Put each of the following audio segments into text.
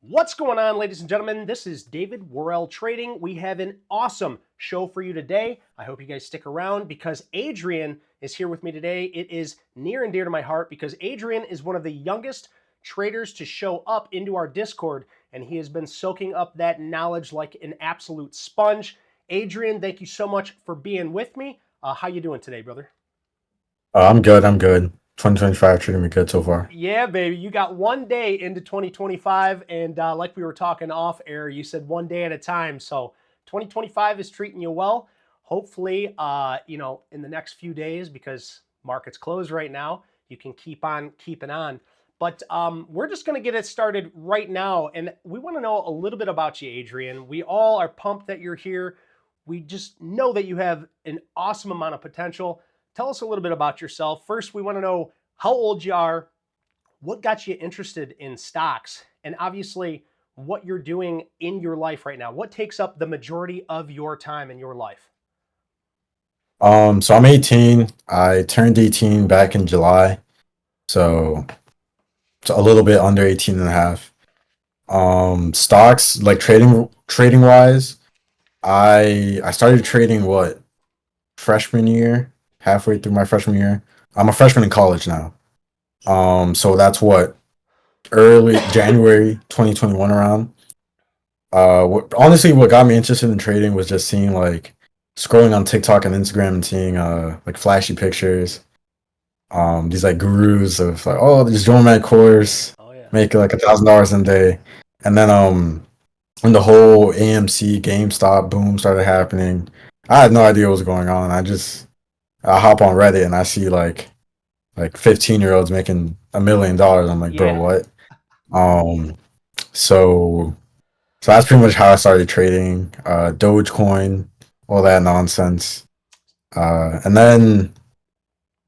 What's going on, ladies and gentlemen? This is David Worrell Trading. We have an awesome show for you today. I hope you guys stick around because Adrian is here with me today. It is near and dear to my heart because Adrian is one of the youngest traders to show up into our Discord, and he has been soaking up that knowledge like an absolute sponge. Adrian, thank you so much for being with me. How you doing today, brother? I'm good. I'm good. 2025 treating me good so far. Yeah, baby. You got one day into 2025. And like we were talking off air, you said one day at a time. So 2025 is treating you well. Hopefully, in the next few days, because markets close right now, you can keep on keeping on. But we're just going to get it started right now. And we want to know a little bit about you, Adrian. We all are pumped that you're here. We just know that you have an awesome amount of potential. Tell us a little bit about yourself. First, we want to know how old you are, what got you interested in stocks, and obviously what you're doing in your life right now. What takes up the majority of your time in your life? So I'm 18. I turned 18 back in July. So it's a little bit under 18 and a half. Stocks, like trading wise, I started trading freshman year, halfway through my freshman year. I'm a freshman in college now. So that's early January 2021 around. Honestly, what got me interested in trading was just seeing scrolling on TikTok and Instagram and seeing like flashy pictures. These like gurus of like, oh, just join my course, Oh yeah. make like $1,000 in a day, and then when the whole AMC GameStop boom started happening, I had no idea what was going on. I hop on Reddit and I see like 15-year-olds making $1 million. I'm like, bro, Yeah. what? Um, so So that's pretty much how I started trading, Dogecoin, all that nonsense. And then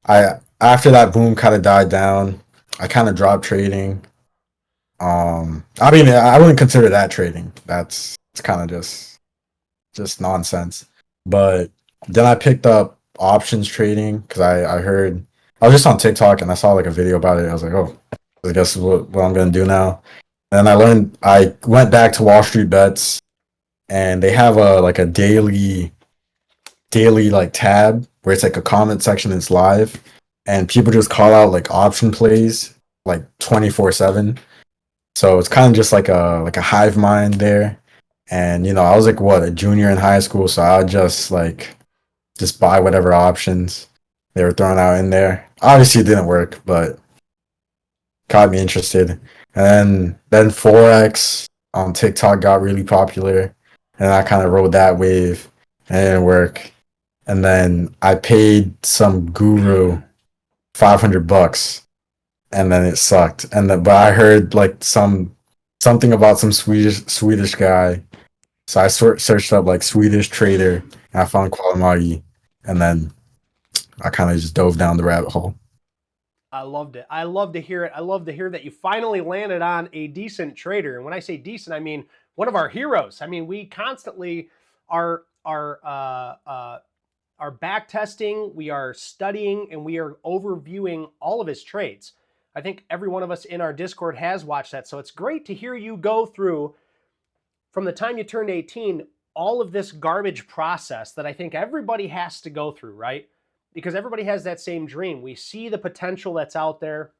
after that boom kind of died down, I kind of dropped trading. I mean, I wouldn't consider that trading. It's kind of just nonsense. But then I picked up options trading because I heard I was just on TikTok and I saw like a video about it. I was like, oh, I guess what I'm gonna do now. And I went back to Wall Street Bets and they have a daily like tab where it's like a comment section that's live and people just call out like option plays like 24/7. So it's kind of just like a hive mind there. And I was like a junior in high school, so I would just buy whatever options they were throwing out in there. Obviously it didn't work, but got me interested. And then Forex on TikTok got really popular, and I kind of rode that wave, and it didn't work. And then I paid some guru $500, and then it sucked. But I heard like something about some Swedish guy, so I searched up like Swedish trader, and I found Qualamagi, and then I kind of just dove down the rabbit hole. I loved it. I love to hear it. I love to hear that you finally landed on a decent trader. And when I say decent, I mean one of our heroes. I mean, we constantly are back testing, we are studying, and we are overviewing all of his trades. I think every one of us in our Discord has watched that. So it's great to hear you go through from the time you turned 18 all of this garbage process that I think everybody has to go through, right? Because everybody has that same dream. We see the potential that's out there.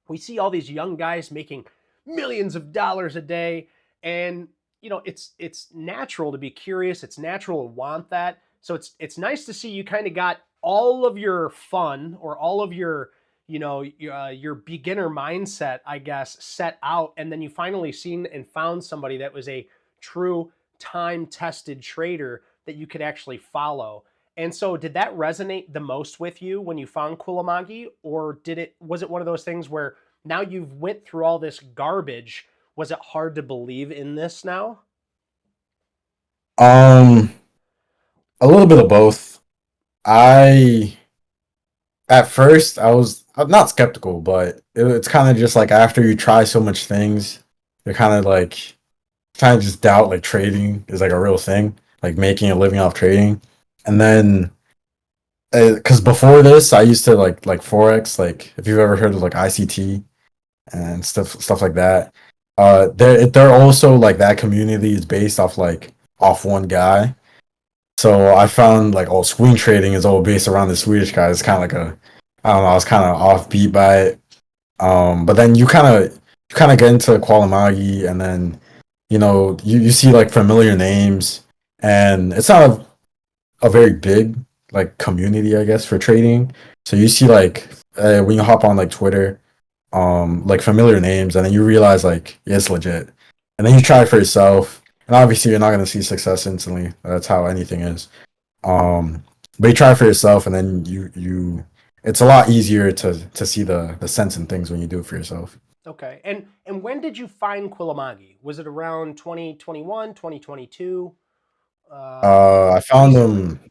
We see all these young guys making millions of dollars a day, and it's natural to be curious. It's natural to want that. So it's nice to see you kind of got all of your fun or all of your your beginner mindset, I guess, set out, and then you finally seen and found somebody that was a true time tested trader that you could actually follow. And so did that resonate the most with you when you found Kulamagi, or was it one of those things where now you've went through all this garbage, was it hard to believe in this now? Um, a little bit of both. I At first I'm not skeptical, but it's kind of just like after you try so much things, you're kind of just doubt like trading is like a real thing, like making a living off trading. And then because before this, I used to like Forex, like if you've ever heard of like ICT and stuff like that. They're also like that community is based off like off one guy. So I found like all swing trading is all based around the Swedish guy. It's kind of like a, I don't know, I was kind of offbeat by it. But then you kind of get into Qualamagi, and then you see like familiar names, and it's not a very big like community, I guess, for trading. So you see like when you hop on like Twitter, like familiar names, and then you realize like yeah, it's legit, and then you try it for yourself, and obviously you're not gonna see success instantly. That's how anything is. But you try it for yourself, and then it's a lot easier to see the sense in things when you do it for yourself. Okay. And when did you find Quilamagi? Was it around 2021, 2022? I found Recently? them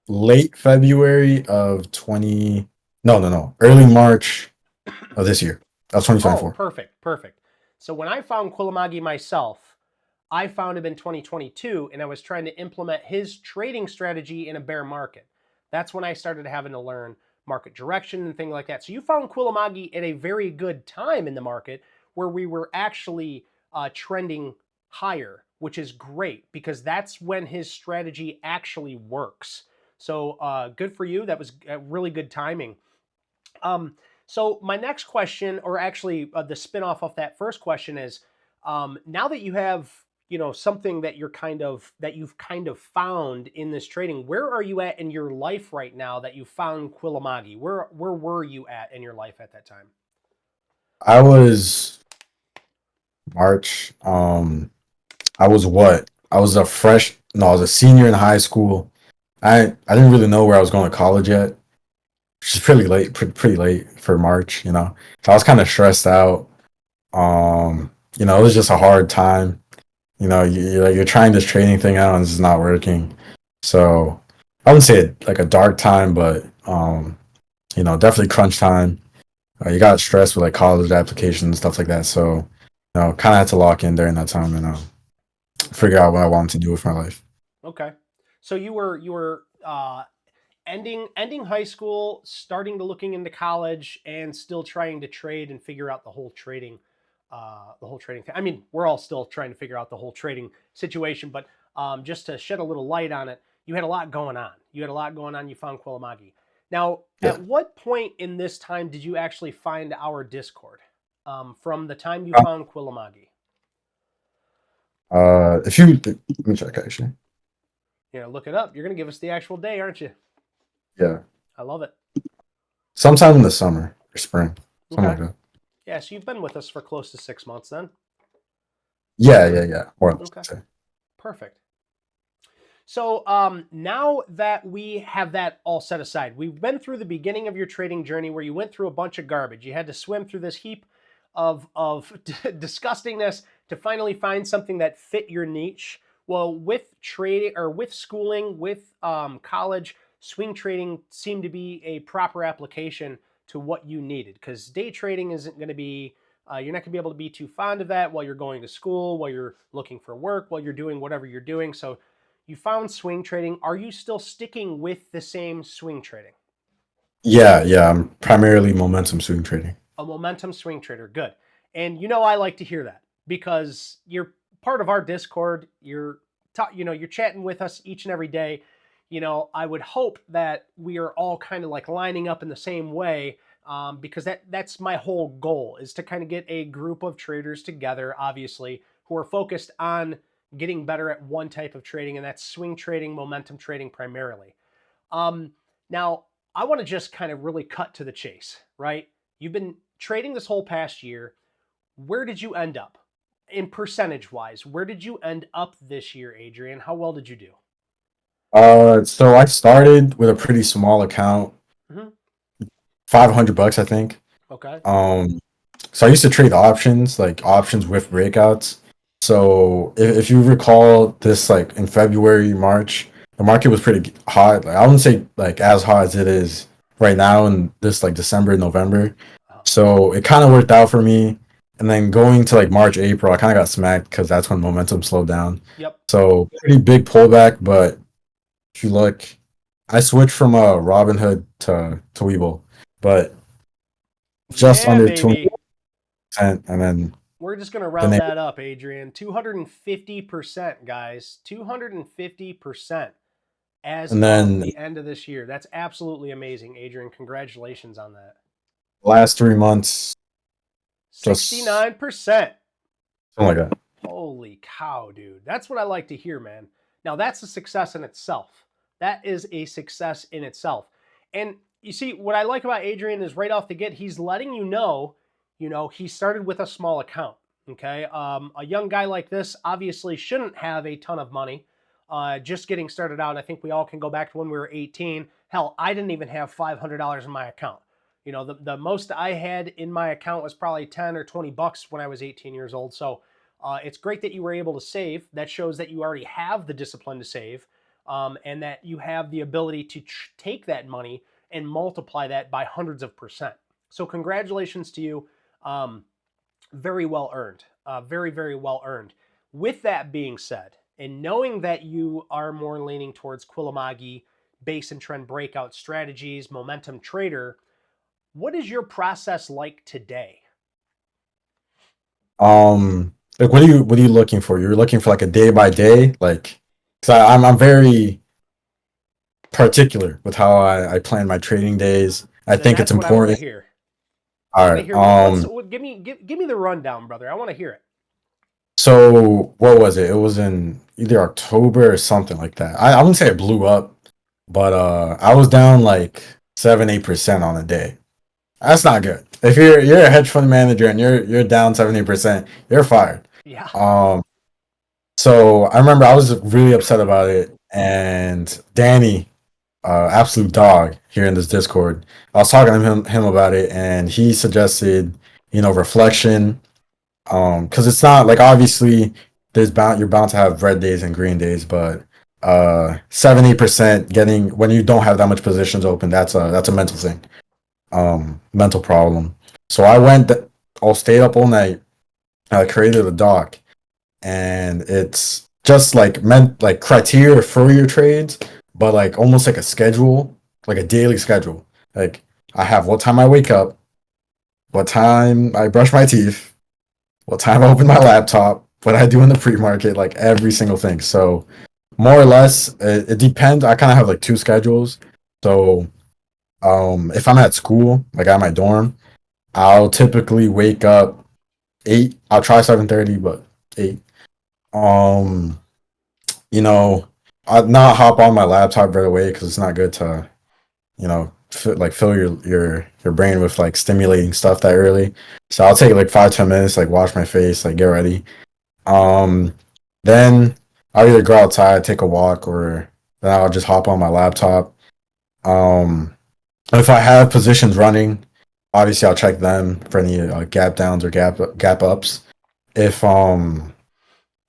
late February of 20, no, early March of this year. That was Oh, 2024. perfect, perfect. So when I found Quilamagi myself, I found him in 2022 and I was trying to implement his trading strategy in a bear market. That's when I started having to learn market direction and things like that. So you found Quilamagi at a very good time in the market where we were actually trending higher, which is great because that's when his strategy actually works. So good for you. That was really good timing. Um, so my next question, or actually the spinoff of that first question, is now that you have something that you've kind of found in this trading, where are you at in your life right now that you found Quilamagi? Where were you at in your life at that time? I was March. I was what? I was a fresh. No, I was a senior in high school. I didn't really know where I was going to college yet, which is pretty late. Pretty late for March. So I was kind of stressed out. It was just a hard time. You're trying this training thing out and it's just not working. So I wouldn't say like a dark time, but definitely crunch time. You got stressed with like college applications and stuff like that. So kind of had to lock in during that time and figure out what I wanted to do with my life. Okay, so you were ending high school, starting to looking into college, and still trying to trade and figure out the whole trading thing. I mean, we're all still trying to figure out the whole trading situation, but just to shed a little light on it, you had a lot going on. You had a lot going on. You found Quilamagi. Now, Yeah. at what point in this time did you actually find our Discord? From the time you Uh, found Quilamagi, if you let me check actually. look it up. You're going to give us the actual day, aren't you? Yeah, I love it. sometime in the summer or spring, something Okay. like that. Yeah, so you've been with us for close to 6 months then. Yeah. More or less, Okay. I'd say. Perfect. So now that we have that all set aside, we've been through the beginning of your trading journey where you went through a bunch of garbage. You had to swim through this heap of disgustingness to finally find something that fit your niche. Well, with trading or with schooling, with college, swing trading seemed to be a proper application to what you needed because day trading isn't going to be you're not going to be able to be too fond of that while you're going to school, while you're looking for work, while you're doing whatever you're doing. So you found swing trading. Are you still sticking with the same swing trading? Yeah. I'm primarily momentum swing trading. A momentum swing trader. Good. And I like to hear that because you're part of our Discord. You're chatting with us each and every day. I would hope that we are all kind of like lining up in the same way because that's my whole goal is to kind of get a group of traders together, obviously, who are focused on getting better at one type of trading, and that's swing trading, momentum trading primarily. Um, Now, I want to just kind of really cut to the chase, right? You've been trading this whole past year. Where did you end up in percentage wise? Where did you end up this year, Adrian? How well did you do? So I started with a pretty small account, Hmm. $500, I think. Okay. Um, so I used to trade options, like options with breakouts. So if you recall this, like in February, March, the market was pretty hot. Like I wouldn't say like as hot as it is right now in this like December, November. Uh, So it kind of worked out for me. And then going to like March, April, I kind of got smacked because that's when momentum slowed down. yep. So pretty big pullback, but if you look, I switched from Robinhood to Webull, but just Yeah, under 200. baby. and then We're just going to the round name. that up, Adrian. 250%, guys. 250% as And of then the end of this year. That's absolutely amazing, Adrian. Congratulations on that. last 3 months, just 69%. something like that. Holy cow, dude. That's what I like to hear, man. Now, that's a success in itself. That is a success in itself. And you see, what I like about Adrian is right off the get, he's letting you know, he started with a small account. Okay. A young guy like this obviously shouldn't have a ton of money. Just getting started out. I think we all can go back to when we were 18. Hell, I didn't even have $500 in my account. You know, the most I had in my account was probably 10 or 20 bucks when I was 18 years old. So it's great that you were able to save. That shows that you already have the discipline to save, and that you have the ability to take that money and multiply that by hundreds of percent. So congratulations to you. Very well earned. Very, very well earned. With that being said, and knowing that you are more leaning towards Quilamagi, base and trend breakout strategies, momentum trader, what is your process like today? Like what are you looking for? You're looking for like a day by day, like because I'm very particular with how I plan my trading days. I Then think it's that's what I want to important. hear. I All want to right. hear give me the rundown, brother. I want to hear it. So what was it? It was in either October or something like that. I wouldn't say it blew up, but I was down like 7-8% on a day. That's not good. If you're a hedge fund manager and you're down 70%, you're fired. Yeah. Um, so I remember I was really upset about it, and Danny, absolute dog here in this Discord, I was talking to him about it, and he suggested, reflection. Because it's not like obviously you're bound to have red days and green days, but 70% getting when you don't have that much positions open, that's a mental thing, mental problem. So I stayed up all night. I created a doc, and it's just like meant like criteria for your trades, but like almost like a schedule, like a daily schedule. Like I have what time I wake up, what time I brush my teeth, what time I open my laptop, what I do in the pre-market, like every single thing. So more or less, it depends. I kind of have like two schedules. So if I'm at school, like at my dorm, I'll typically wake up 8. I'll try 7:30, but 8. Um, you know, I'll not hop on my laptop right away because it's not good to, fill your brain with like stimulating stuff that early. So I'll take like 5-10 minutes, like wash my face, like get ready. Um, then I'll either go outside, take a walk, or then I'll just hop on my laptop. Um, if I have positions running, obviously I'll check them for any gap downs or gap ups. If um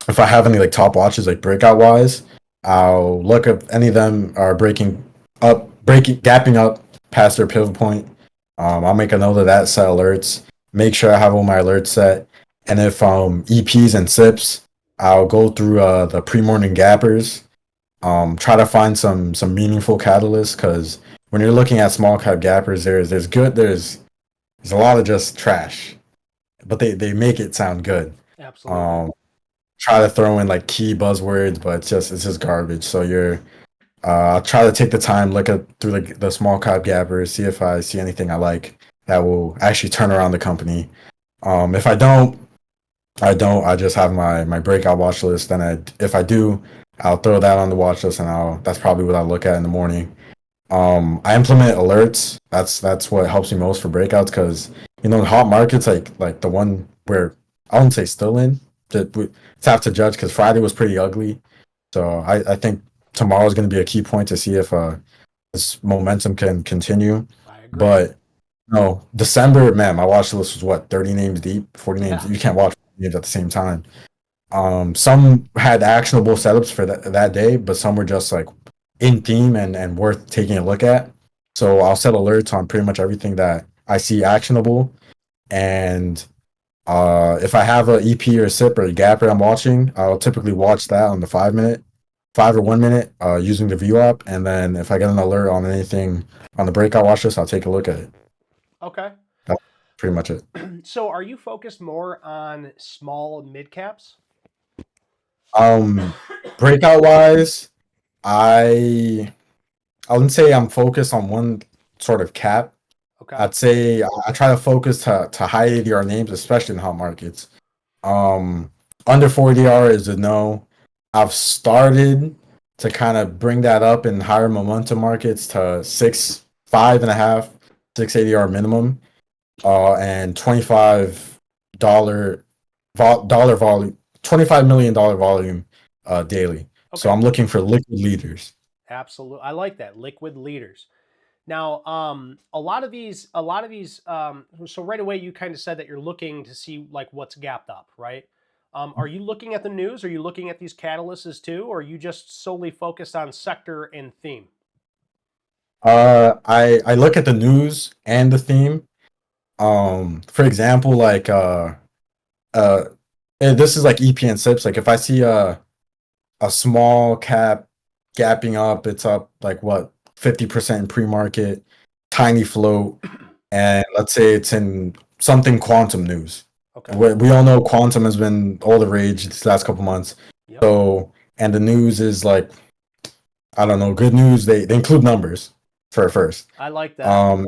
if I have any like top watches like breakout wise, I'll look if any of them are gapping up past their pivot point. I'll make a note of that, set alerts, make sure I have all my alerts set, and if EPs and SIPs, I'll go through the pre morning gappers. Try to find some meaningful catalysts because when you're looking at small cap gappers, there's a lot of just trash, but they make it sound good. Absolutely. Um, Try to throw in like key buzzwords, but it's just garbage. So I'll try to take the time, look at through the small cap gappers, see if I see anything I like that will actually turn around the company. If I don't, I don't. I just have my breakout watch list. If I do, I'll throw that on the watch list, and that's probably what I look at in the morning. I implement alerts. That's what helps me most for breakouts because the hot markets like the one where I wouldn't say still in. It's have to judge because Friday was pretty ugly. So I think tomorrow is going to be a key point to see if this momentum can continue. I agree. But no, December, man, my watch list was what 30 names deep, 40 names. Yeah. You can't watch names at the same time. Some had actionable setups for that day, but some were just like in theme and worth taking a look at. So I'll set alerts on pretty much everything that I see actionable. And if I have a EP or a SIP or a gapper I'm watching, I'll typically watch that on the 5 minute, 5 or 1 minute, using the view app. And then if I get an alert on anything on the breakout watch list, I'll take a look at it. Okay. pretty much it. So are you focused more on small and mid caps? Um, breakout wise, I I wouldn't say I'm focused on one sort of cap. Okay. I'd say I try to focus to high ADR names, especially in hot markets. Um, Under 40R is a no. I've started to kind of bring that up in higher momentum markets to six, 5.5, 6 ADR minimum, and $25 dollar volume, $25 million volume, daily. So Okay. I'm looking for liquid leaders. Absolutely. I like that. Liquid leaders. Now, a lot of these, so right away you kind of said that you're looking to see like what's gapped up, right? Are you looking at the news? Are you looking at these catalysts too? Or are you just solely focused on sector and theme? I look at the news and the theme. For example, like uh, this is like EP and SIPs. Like if I see a small cap gapping up, it's up like what 50% in pre-market, tiny float, and let's say it's in something quantum news. Okay. We all know quantum has been all the rage these last couple months. Yep. So, and the news is like, I don't know, good news. They include numbers for first. I like that. Um,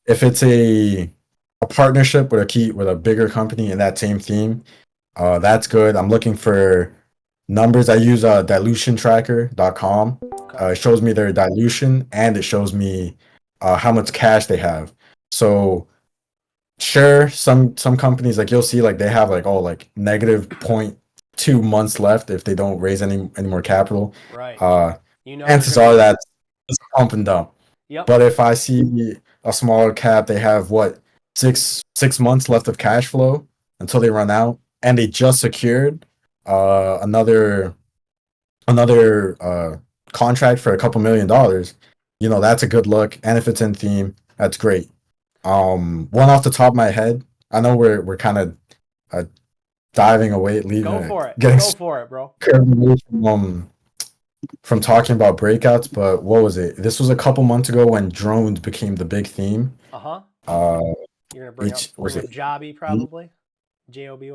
if it's a partnership with a bigger company in that same theme, that's good. I'm looking for numbers. I use dilutiontracker.com. Okay. It shows me their dilution and it shows me how much cash they have. So sure, some companies like you'll see like they have like, oh, like negative point 2 months left if they don't raise any more capital. Right. Uh, You know they're Chances gonna are be. that it's pump and dump. Yep. But if I see a smaller cap, they have what, six months left of cash flow until they run out, and they just secured another contract for a couple $1 million. That's a good look, and if it's in theme, that's great. One off the top of my head, I know we're kind of uh, diving away, Go leaving, for it. getting Go for it, bro. carried away from talking about breakouts, but what was it? This was a couple months ago when drones became the big theme. Uh-huh. Uh, You're gonna bring up which bring was up it? Jobby probably. Joby.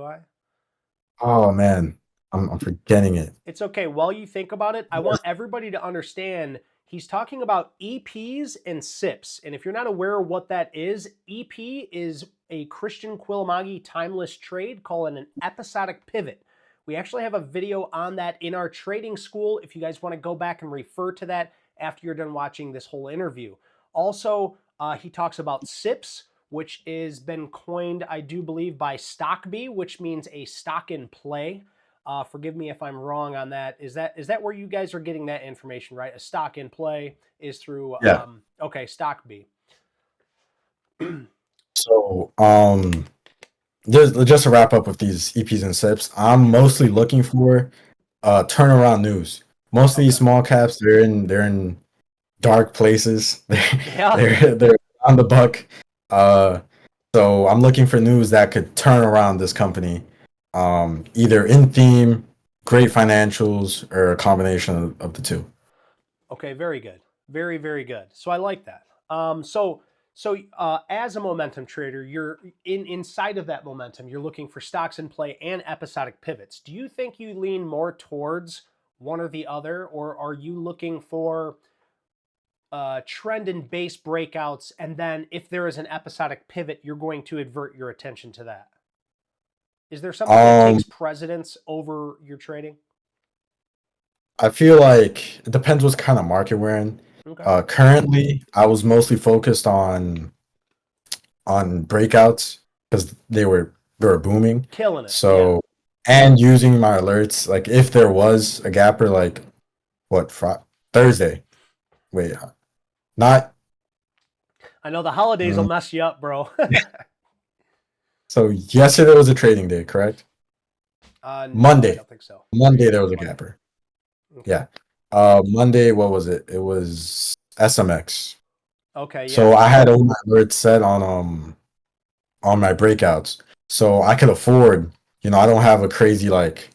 Oh man, I'm forgetting it. It's okay. While you think about it, I want everybody to understand he's talking about EPs and SIPs. And if you're not aware of what that is, EP is a Christian Quilmagi timeless trade called an episodic pivot. We actually have a video on that in our trading school if you guys want to go back and refer to that after you're done watching this whole interview. Also, he talks about SIPs, which is been coined, I do believe, by Stockbee, which means a stock in play. Forgive me if I'm wrong on that. Is that where you guys are getting that information, right? A stock in play is through Yeah. okay, Stockbee. So just to wrap up with these EPs and SIPs, I'm Sure. mostly looking for turnaround news. Most of these Okay. small caps, they're in dark places. Yeah. They're on the buck. Uh, so I'm looking for news that could turn around this company, either in theme, great financials, or a combination of the two. Okay, very good. Very, very good. So I like that. So as a momentum trader, you're inside of that momentum, you're looking for stocks in play and episodic pivots. Do you think you lean more towards one or the other, or are you looking for trend and base breakouts, and then if there is an episodic pivot, you're going to advert your attention to that? Is there something that Um, takes precedence over your trading? I feel like it depends what kind of market we're in. Okay. Currently, I was mostly focused on breakouts because they were booming. Killing it. Yeah. So, and using my alerts, like if there was a gapper, like what Thursday? Wait, not I know the holidays will mm, mess you up, bro. so. Yesterday was a trading day, correct? No, I Monday, don't think so. Monday there was a Monday. gapper. Okay. Yeah. Monday, what was it? It was SMX. Okay. So Yeah. I had all my alerts set on my breakouts, so I could afford. I don't have a crazy like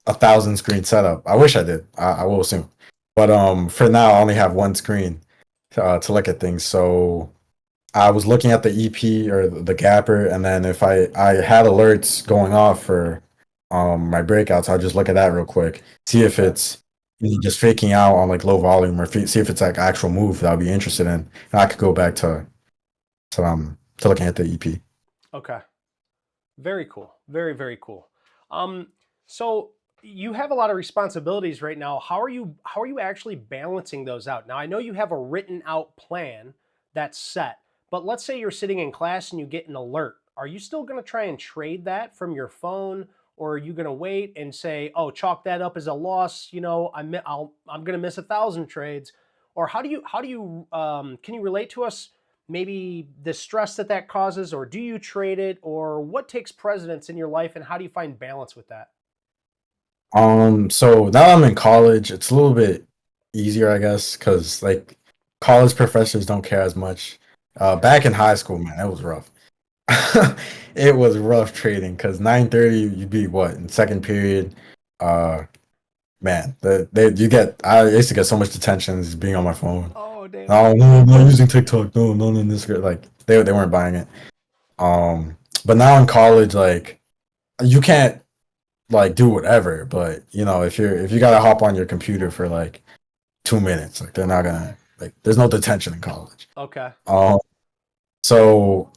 1,000 screen setup. I wish I did. I will soon, but for now I only have one screen to look at things. So I was looking at the EP or the gapper, and then if I had alerts going off for my breakouts, I'll just look at that real quick, see if Okay. it's just faking out on like low volume, or see if it's like actual move that I'll be interested in, and I could go back to looking at the EP. Okay. Very cool. Very, very cool. Um, so you have a lot of responsibilities right now. How are you actually balancing those out? Now I know you have a written out plan that's set, but let's say you're sitting in class and you get an alert. Are you still going to try and trade that from your phone, or are you going to wait and say, "Oh, chalk that up as a loss"? I'm going to miss 1,000 trades, or how do you can you relate to us maybe the stress that that causes, or do you trade it, or what takes precedence in your life, and how do you find balance with that? So now I'm in college, it's a little bit easier, I guess, because like college professors don't care as much. Okay. Back in high school, man, it was rough. It was rough trading because 9:30 you'd be what in second period. Uh, man, you get I used to get so much detention just being on my phone. Oh, damn. Oh no, I'm not using TikTok. No, no, no, this like they weren't buying it. But now in college, like you can't like do whatever. But if you gotta hop on your computer for like 2 minutes, like they're not gonna like. There's no detention in college. Okay. Um, so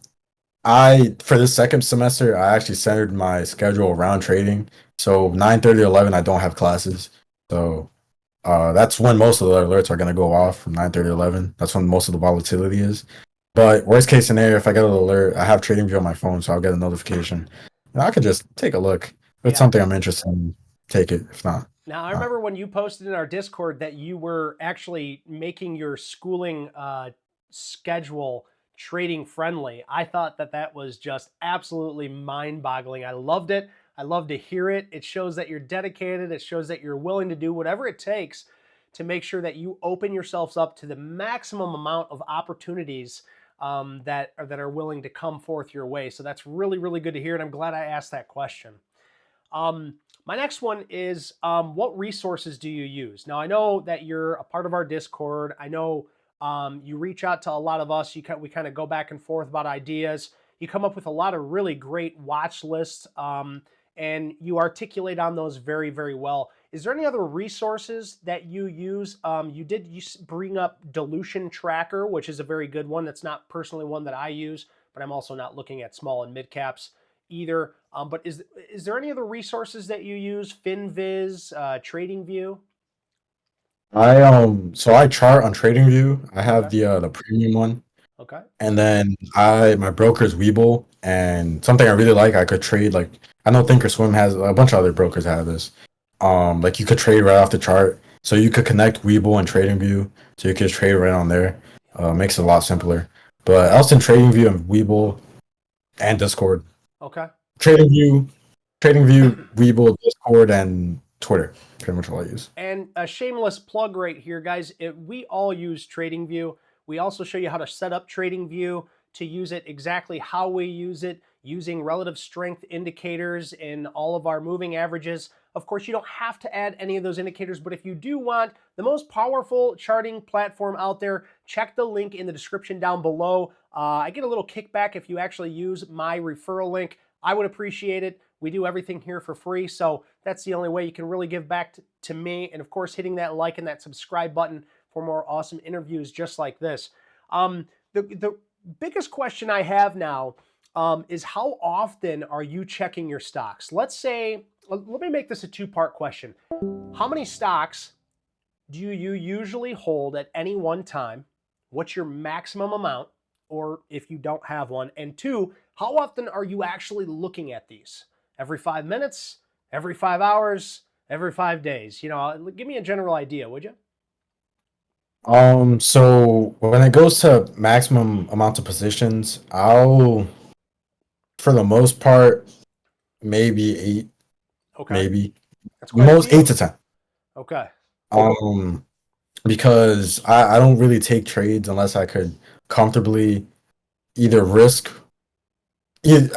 I for this second semester, I actually centered my schedule around trading. So 9:30 to 11, I don't have classes. So that's when most of the alerts are gonna go off from 9:30 to 11. That's when most of the volatility is. But worst case scenario, if I get an alert, I have TradingView on my phone, so I'll get a notification. And I could just take a look. If it's Yeah. something I'm interested in, take it. If not, Now, I not. remember when you posted in our Discord that you were actually making your schooling schedule trading friendly. I thought that that was just absolutely mind boggling. I loved it. I love to hear it. It shows that you're dedicated, it shows that you're willing to do whatever it takes to make sure that you open yourselves up to the maximum amount of opportunities that are willing to come forth your way. So that's really, really good to hear. And I'm glad I asked that question. My next one is what resources do you use? Now, I know that you're a part of our Discord. I know you reach out to a lot of us. We kind of go back and forth about ideas. You come up with a lot of really great watch lists, and you articulate on those very, very well. Is there any other resources that you use? You bring up Dilution Tracker, which is a very good one. That's not personally one that I use, but I'm also not looking at small and mid caps either. But is there any other resources that you use? FinViz, TradingView? So I chart on TradingView. I have Okay. the premium one, Okay. and then my broker is Webull, and something I really like, I could trade like I know Thinkorswim has a bunch of other brokers have this. Like you could trade right off the chart, so you could connect Webull and TradingView, so you could trade right on there. Makes it a lot simpler. But else in TradingView and Webull and Discord, Okay. TradingView, TradingView, Webull, Discord, and Twitter. Pretty much all I use. And a shameless plug right here, guys. We all use TradingView. We also show you how to set up TradingView to use it exactly how we use it, using relative strength indicators in all of our moving averages. Of course, you don't have to add any of those indicators, but if you do want the most powerful charting platform out there, check the link in the description down below. I get a little kickback if you actually use my referral link. I would appreciate it. We do everything here for free, so that's the only way you can really give back to me. And of course, hitting that like and that subscribe button for more awesome interviews just like this. The biggest question I have now is how often are you checking your stocks? Let's say, let me make this a two-part question. How many stocks do you usually hold at any one time? What's your maximum amount? Or if you don't have one? And two, how often are you actually looking at these? Every 5 minutes? Every 5 hours? Every 5 days? Give me a general idea, would you? So when it goes to maximum amounts of positions, for the most part, maybe eight, Okay. maybe That's quite a most eight few. to 10. Okay. Um, because I don't really take trades unless I could comfortably either risk,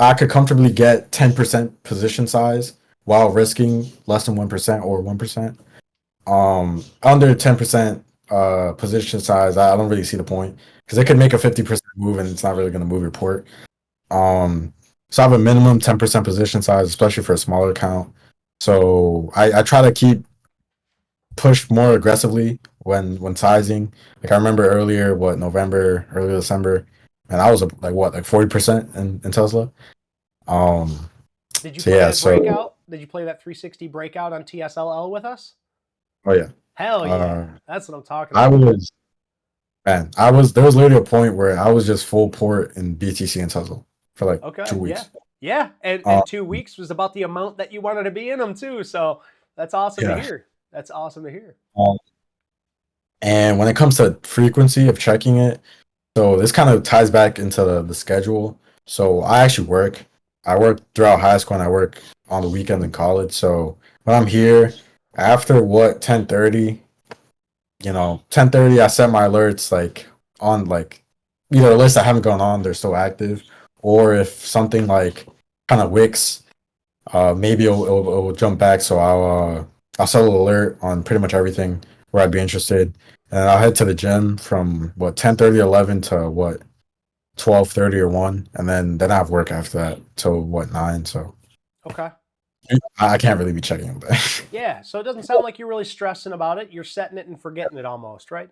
I could comfortably get 10% position size while risking less than 1% or 1%. Under 10% position size, I don't really see the point because they could make a 50% move, and it's not really going to move your port. So I have a minimum 10% position size, especially for a smaller account. So I try to keep push more aggressively when sizing. Like I remember earlier, November, early December, and I was like what, like 40% in Tesla. Um, Did you so play yeah, that so breakout? Did you play that 360 breakout on TSLL with us? oh yeah, Hell yeah. uh, That's what I'm talking I about. was man, I was there was literally a point where I was just full port in BTC and Tesla for like two Okay, yeah. weeks. Yeah, Um, and 2 weeks was about the amount that you wanted to be in them too. So that's awesome to yeah. hear. That's awesome to hear. Um, and when it comes to frequency of checking it, so this kind of ties back into the schedule. So I actually work. I work throughout high school and I work on the weekend in college. So when I'm here, after 10:30, 10:30, I set my alerts like on like either a list I haven't gone on, they're still active, or if something like kind of wicks, maybe it'll jump back. So I'll set an alert on pretty much everything where I'd be interested, and I'll head to the gym from 10:30, 11 to 12:30 or 1, and then I have work after that till 9. So Okay. I can't really be checking all day. Yeah, so it doesn't sound like you're really stressing about it. You're setting it and forgetting it almost, right?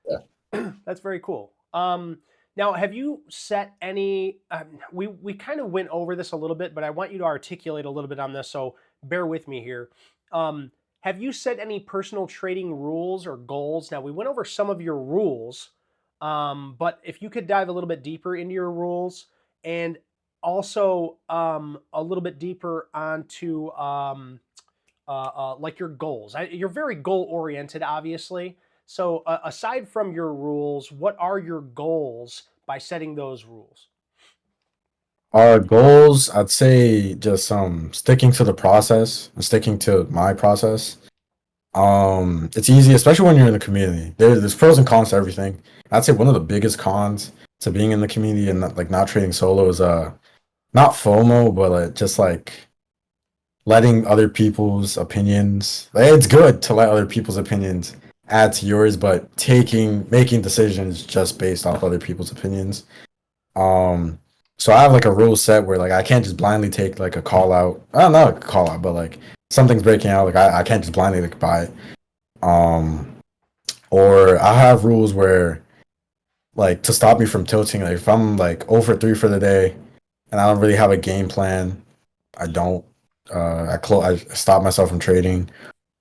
Yeah. That's very cool. Now, have you set any? We kind of went over this a little bit, but I want you to articulate a little bit on this. So bear with me here. Um, have you set any personal trading rules or goals? Now, we went over some of your rules, but if you could dive a little bit deeper into your rules and also a little bit deeper onto like your goals. You're very goal oriented, obviously. So, aside from your rules, what are your goals by setting those rules? Our goals, I'd say just sticking to the process and sticking to my process. It's easy, especially when you're in the community. There's pros and cons to everything. I'd say one of the biggest cons to being in the community and not trading solo is not FOMO, but just like letting other people's opinions. Like, it's good to let other people's opinions add to yours, but making decisions just based off other people's opinions. Um, so I have like a rule set where like I can't just blindly take like a call out. I don't know, a call out, but like something's breaking out, like I can't just blindly like buy it. Um, or I have rules where like to stop me from tilting. Like if I'm like 0 for 3 for the day and I don't really have a game plan, I don't. I stop myself from trading.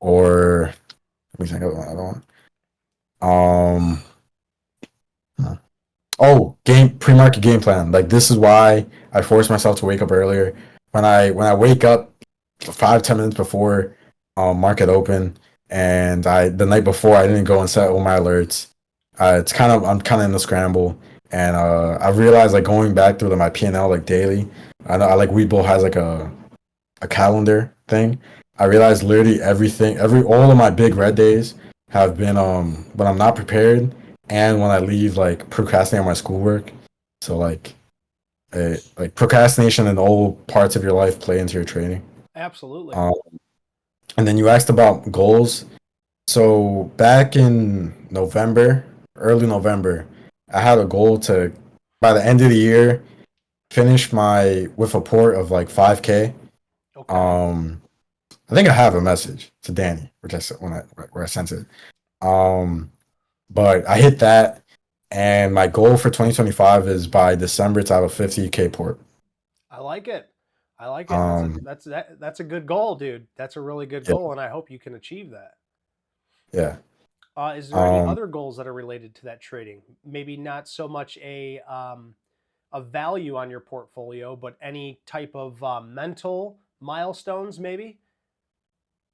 Or let me think of another one. Um, Oh, game pre-market game plan. Like this is why I force myself to wake up earlier. When I wake up 5-10 minutes before market open, and I the night before I didn't go and set all my alerts. I'm kind of in the scramble, and I realized like going back through my P&L like daily. I know I like Webull has like a calendar thing. I realized literally every all of my big red days have been when I'm not prepared and when I leave like procrastinating on my schoolwork. So like procrastination and all parts of your life play into your trading. Absolutely. Um, and then you asked about goals. So back in November, early November, I had a goal to by the end of the year finish my with a port of like 5K. Okay. Um, I think I have a message to Danny, which I sent where I sent it. Um, but I hit that, and my goal for 2025 is by December to have a 50K port. I like it. I like it. Um, That's a good goal, dude. That's a really good yeah, goal, and I hope you can achieve that. yeah. Is there any Um, other goals that are related to that trading? Maybe not so much a value on your portfolio, but any type of mental milestones, maybe.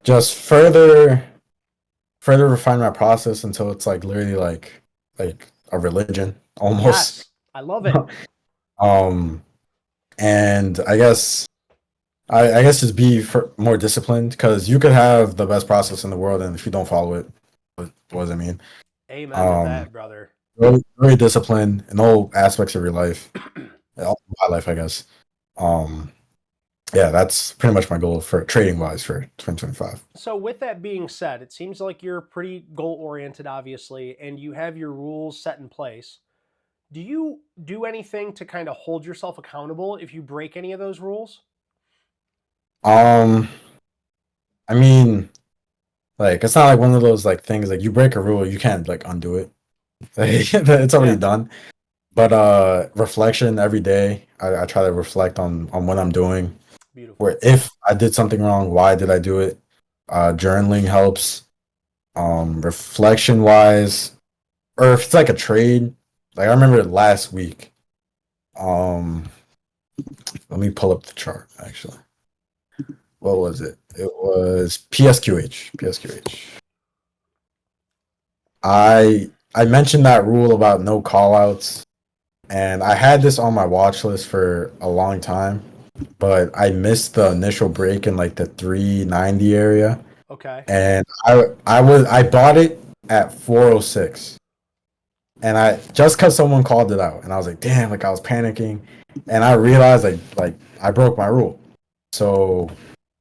just further refine my process until it's like literally like a religion almost. Yes, I love it. um, and I guess just be more disciplined because you could have the best process in the world, and if you don't follow it, what does it mean? Amen to Um, that, brother. very disciplined in all aspects of your life, all my life, I guess. Um, yeah, that's pretty much my goal for trading wise for 2025. So, with that being said, it seems like you're pretty goal oriented, obviously, and you have your rules set in place. Do you do anything to kind of hold yourself accountable if you break any of those rules? Um, I mean, like it's not like one of those like things like you break a rule, you can't like undo it. It's already Yeah, done. But reflection every day, I try to reflect on what I'm doing. beautiful. Where if I did something wrong, why did I do it? Journaling helps. Reflection wise, or if it's like a trade, like I remember last week. Um, let me pull up the chart actually. What was it? It was PSQH. PSQH. I mentioned that rule about no callouts, and I had this on my watch list for a long time, but I missed the initial break in like the 390 area, Okay. and I bought it at 406, and I just because someone called it out, and I was like, damn, like I was panicking, and I realized like I broke my rule, so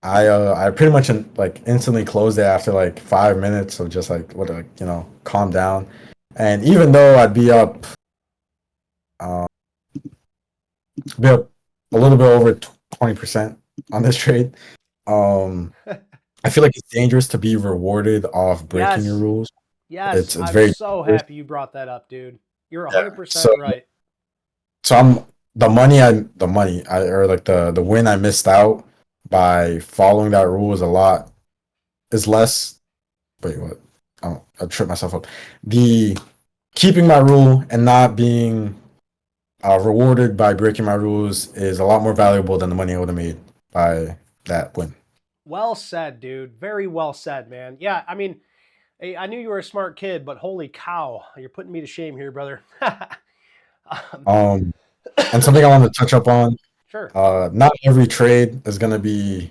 I pretty much like instantly closed it after like 5 minutes of just like what calm down, and even though I'd uh, be up a little bit over 20% on this trade, um, I feel like it's dangerous to be rewarded off breaking your Yes. rules. Yes, It's I'm very so dangerous. happy you brought that up, dude. You're Yeah. 100% right. So the money I or like the win I missed out by following that rule is less. Wait, what? I tripped myself up. The keeping my rule and not being rewarded by breaking my rules is a lot more valuable than the money I would have made by that win. Well said, dude. Very well said, man. Yeah, I mean, I knew you were a smart kid, but holy cow, you're putting me to shame here, brother. um, Um, and something I want to touch up on. sure. Not every trade is gonna be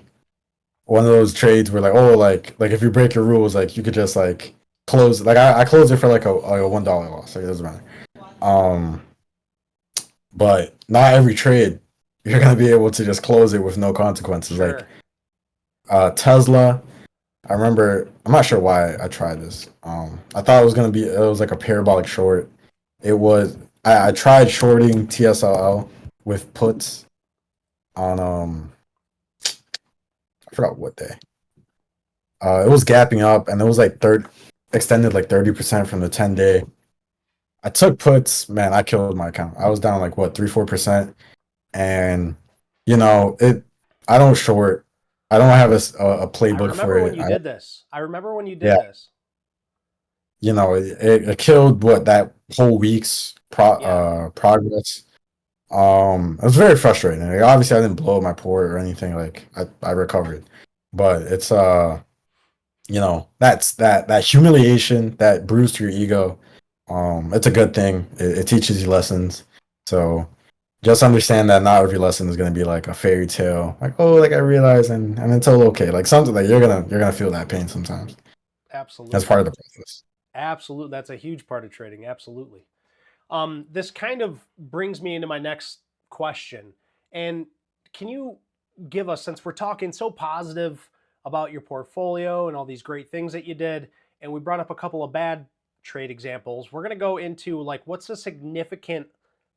one of those trades where like oh like if you break your rules like you could just like close like I closed it for like a $1 loss. Like it doesn't matter. Um, but not every trade you're gonna be able to just close it with no consequences. Like Sure. Tesla, I remember I'm not sure why I tried this. I thought it was like a parabolic short. It was I tried shorting TSLL with puts on I forgot what day. It was gapping up and it was like third extended like 30% from the 10-day. I took puts, man, I killed my account. I was down like what 3-4%. And it I don't short. I don't have a I playbook for remember when it. you did this. I remember when you did Yeah, this. it killed what that whole week's Yeah, progress. It was very frustrating. Like, obviously, I didn't blow my port or anything. Like I recovered, but it's that humiliation, that bruise to your ego. It's a good thing. It teaches you lessons. So just understand that not every lesson is gonna be like a fairy tale. Like oh, like I realize, and it's all okay. Like something like you're gonna feel that pain sometimes. That's part absolutely. of the process. Absolutely. That's a huge part of trading. Absolutely. This kind of brings me into my next question. And can you give us, since we're talking so positive about your portfolio and all these great things that you did, and we brought up a couple of bad trade examples, we're going to go into like what's a significant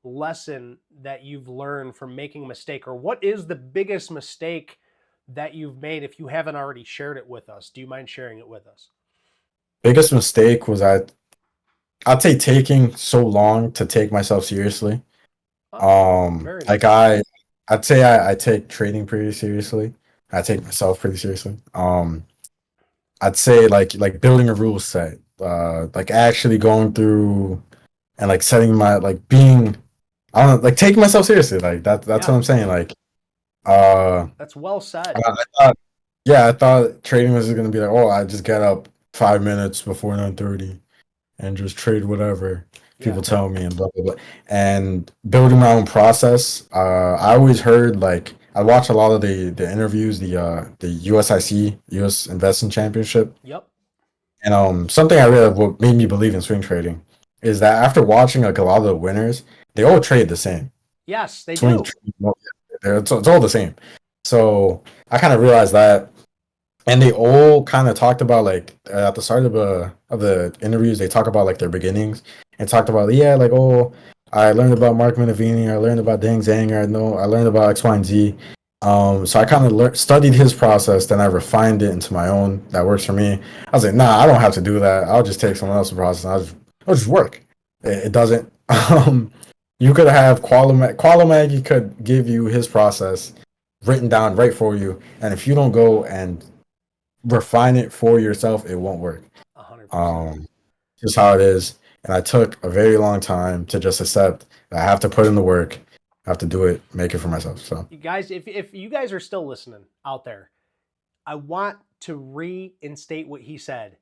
lesson that you've learned from making a mistake, or what is the biggest mistake that you've made if you haven't already shared it with us? Do you mind sharing it with us? Biggest mistake was I'd say taking so long to take myself seriously. Oh, very Like nice. I'd say I take trading pretty seriously. I take myself pretty seriously. I'd say like building a rule set, like actually going through and like setting my like being I don't know, like taking myself seriously. Like that's what Yeah, I'm saying. Like uh that's well said. I thought yeah, I thought trading was just gonna be like, oh, I just get up 5 minutes before 9:30 and just trade whatever Yeah. people tell me and blah blah blah. And building my own process. I always heard like I watch a lot of the interviews, the USIC US Investing Championship, Yep. and something I really what made me believe in swing trading is that after watching like a lot of the winners, they all trade the same. Yes, they Swing, do. trade, it's all the same. So I kind of realized that, and they all kind of talked about like at the start of the interviews, they talk about like their beginnings and talked about yeah, like oh. I learned about Mark Minervini. I learned about Deng Zhang. I learned about X, Y, and Z. So I kind of studied his process, then I refined it into my own that works for me. I was like, nah, I don't have to do that. I'll just take someone else's process. And I'll just work. It doesn't. You could have Qualomag. He could give you his process written down right for you, and if you don't go and refine it for yourself, it won't work. 100%. Um, just how it is. And I took a very long time to just accept that I have to put in the work, I have to do it, make it for myself. So You guys, if you guys are still listening out there, I want to reinstate what he said.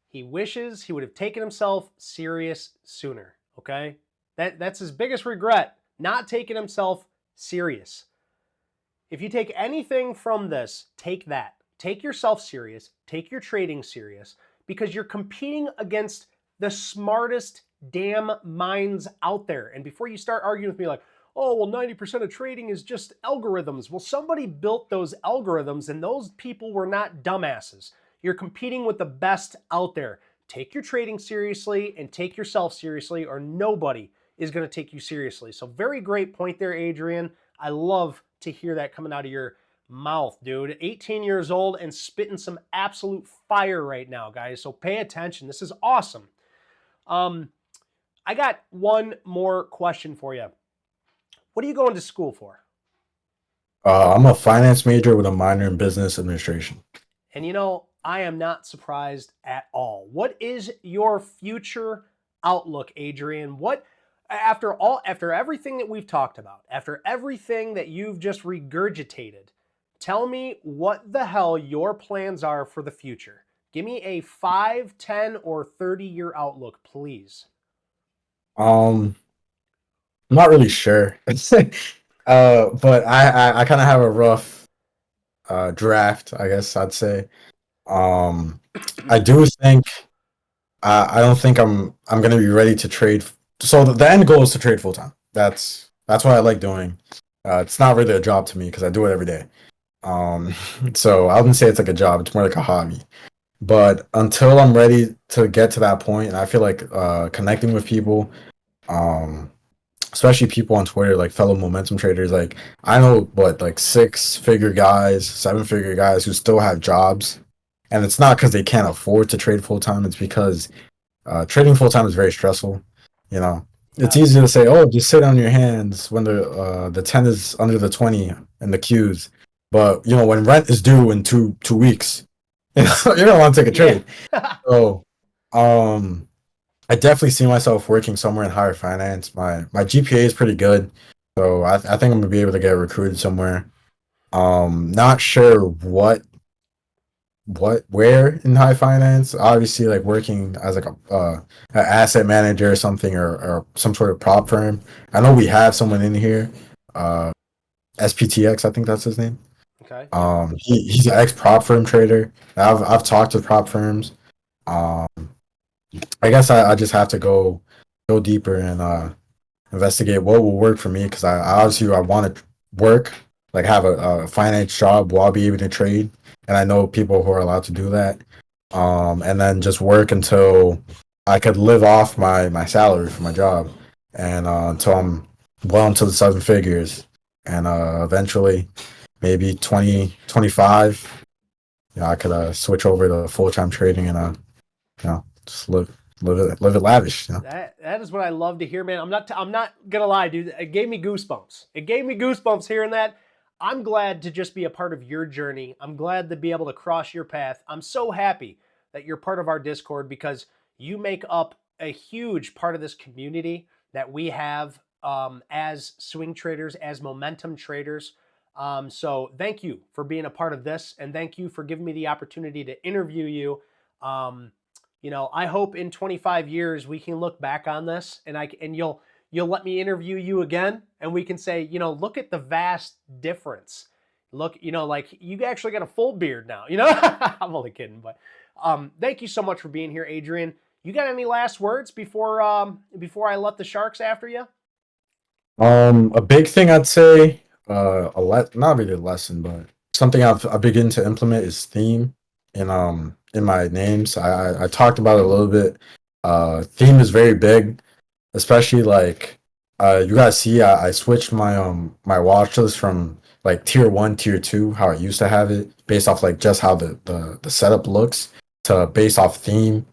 He wishes he would have taken himself serious sooner. Okay? That's his biggest regret, not taking himself serious. If you take anything from this, take that. Take yourself serious, take your trading serious, because you're competing against the smartest damn minds out there. And before you start arguing with me like, oh, well, 90% of trading is just algorithms. Well, somebody built those algorithms and those people were not dumbasses. You're competing with the best out there. Take your trading seriously and take yourself seriously, or nobody is going to take you seriously. So, very great point there, Adrian. I love to hear that coming out of your mouth, dude. 18 years old and spitting some absolute fire right now, guys. So, pay attention. This is awesome. I got one more question for you. What are you going to school for? I'm a finance major with a minor in business administration. And you know, I am not surprised at all. What is your future outlook, Adrian? What after everything that we've talked about, after everything that you've just regurgitated, tell me what the hell your plans are for the future. Give me a 5, 10, or 30-year outlook, please. I'm not really sure. But I kind of have a rough draft, I guess I'd say. Um, I do think I don't think I'm gonna be ready to trade. So the end goal is to trade full time. That's what I like doing. It's not really a job to me because I do it every day. Um, so I wouldn't say it's like a job. It's more like a hobby. But until I'm ready to get to that point, and I feel like connecting with people, um, especially people on Twitter, like fellow momentum traders, like I know what like 6-figure guys, 7-figure guys who still have jobs, and it's not because they can't afford to trade full time. It's because trading full time is very stressful. You know, it's Yes. easy to say, "Oh, just sit on your hands when the 10 is under the 20 and the queues," but you know when rent is due in two weeks, you don't want to take a Yeah. trade. So, um, I definitely see myself working somewhere in higher finance. My GPA is pretty good, so I think I'm gonna be able to get recruited somewhere. Not sure where in high finance. Obviously, like working as like a asset manager or something, or some sort of prop firm. I know we have someone in here, uh, SPTX. I think that's his name. Okay. Yep. He's an ex prop firm trader. I've talked to prop firms. Um, I guess I just have to go deeper and investigate what will work for me because I obviously I want to work, like have a finance job while be able to trade, and I know people who are allowed to do that. And then just work until I could live off my salary for my job, and until I'm well into the 7 figures, and eventually maybe 2025, I could switch over to full time trading and just live it lavish. That is what I love to hear, man. I'm not gonna lie, dude. It gave me goosebumps. It gave me goosebumps hearing that. I'm glad to just be a part of your journey. I'm glad to be able to cross your path. I'm so happy that you're part of our Discord because you make up a huge part of this community that we have as swing traders, as momentum traders. So thank you for being a part of this, and thank you for giving me the opportunity to interview you. Um, you know, I hope in 25 years we can look back on this and you'll let me interview you again and we can say, you know, look at the vast difference. Look, you know, like you actually got a full beard now, you know? I'm only kidding, but thank you so much for being here, Adrian. You got any last words before I let the sharks after you? A big thing I'd say, not really a lesson, but something I begin to implement is theme in my names. I talked about it a little bit. Theme is very big. especially like you guys see I switched my watch list from like tier one, tier two, how I used to have it, based off like just how the setup looks to based off theme.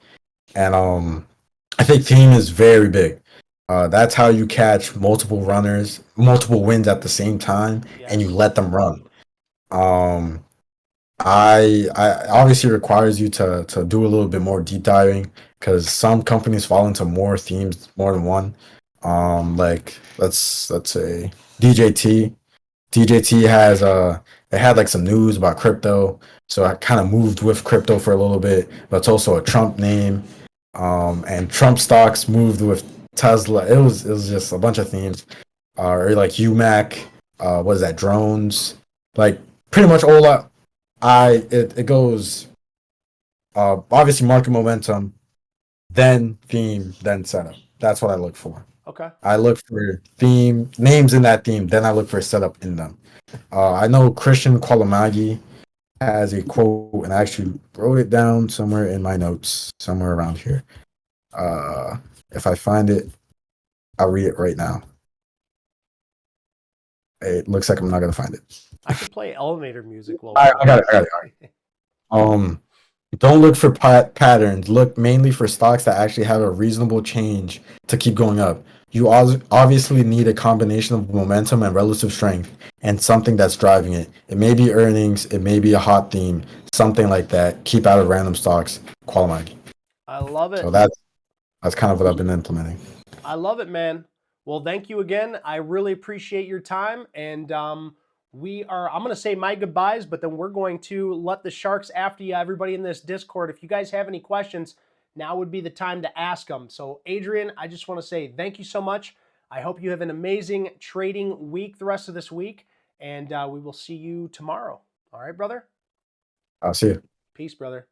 And I think theme is very big. That's how you catch multiple runners, multiple wins at the same time, and you Yes. let them run. Um, I obviously requires you to do a little bit more deep diving because some companies fall into more themes, more than one. Like let's say DJT. DJT has it had like some news about crypto, so I kind of moved with crypto for a little bit, but it's also a Trump name. And Trump stocks moved with Tesla. It was just a bunch of themes. Or like UMAC, what is that? Drones. Like pretty much all that. It goes obviously market momentum, then theme, then setup. That's what I look for. Okay. I look for theme names in that theme, then I look for setup in them. I know Christian Kwalamagi has a quote, and I actually wrote it down somewhere in my notes, somewhere around here. Uh, if I find it, I'll read it right now. It looks like I'm not gonna find it. I could play elevator music while I we got it. I got it. All right. Um, don't look for patterns. Look mainly for stocks that actually have a reasonable change to keep going up. You obviously need a combination of momentum and relative strength, and something that's driving it. It may be earnings, it may be a hot theme, something like that. Keep out of random stocks. Qualifying. I love So it. that's kind of what I've been implementing. I love it, man. Well, thank you again. I really appreciate your time. And I'm going to say my goodbyes, but then we're going to let the Sharks after you, everybody in this Discord. If you guys have any questions, now would be the time to ask them. So, Adrian, I just want to say thank you so much. I hope you have an amazing trading week the rest of this week. And we will see you tomorrow. All right, brother? I'll see you. Peace, brother.